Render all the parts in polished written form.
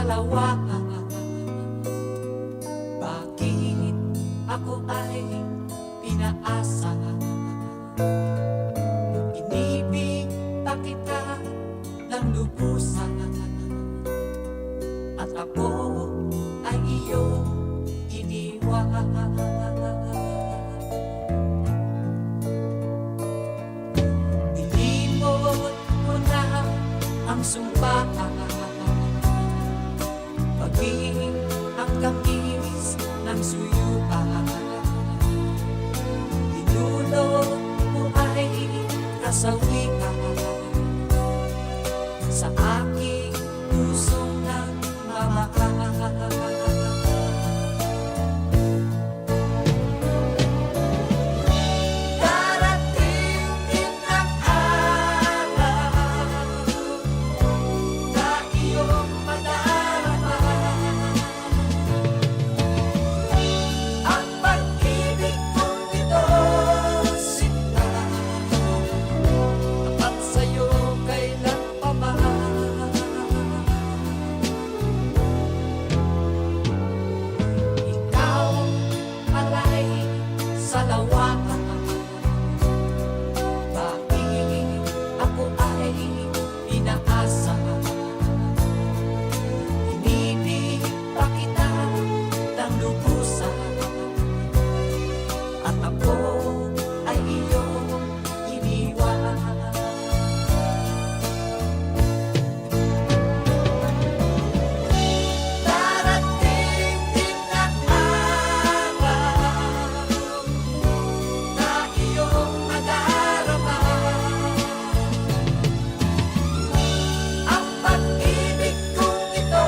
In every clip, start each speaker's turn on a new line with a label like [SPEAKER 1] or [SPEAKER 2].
[SPEAKER 1] lawa. Bakit ako ay pinaasa? Inibig pa kita ng lubusan, at ako ay iyong iniwan. Nilimot mo na ang sumpa, maging ang tamis ng suyuan. Tinulog mo ay kasawian sa aking pusong nagmamahal. Darating din ang araw na iyong madarama ang pag-ibig kong ito, sinta, tapat sa'yo kailan pa man. Ikaw pala'y salawa. Bakit ako ay pinaasa? Inibig pa kita ng lubusan, at ako ay iyong iniwan. Darating din ang araw na iyong madarama ang pag-ibig kong ito,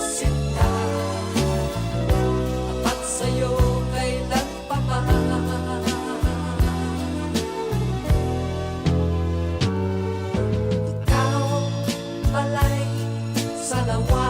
[SPEAKER 1] sinta, tapat sa'yo kailan pa man. Ikaw pala'y salawa.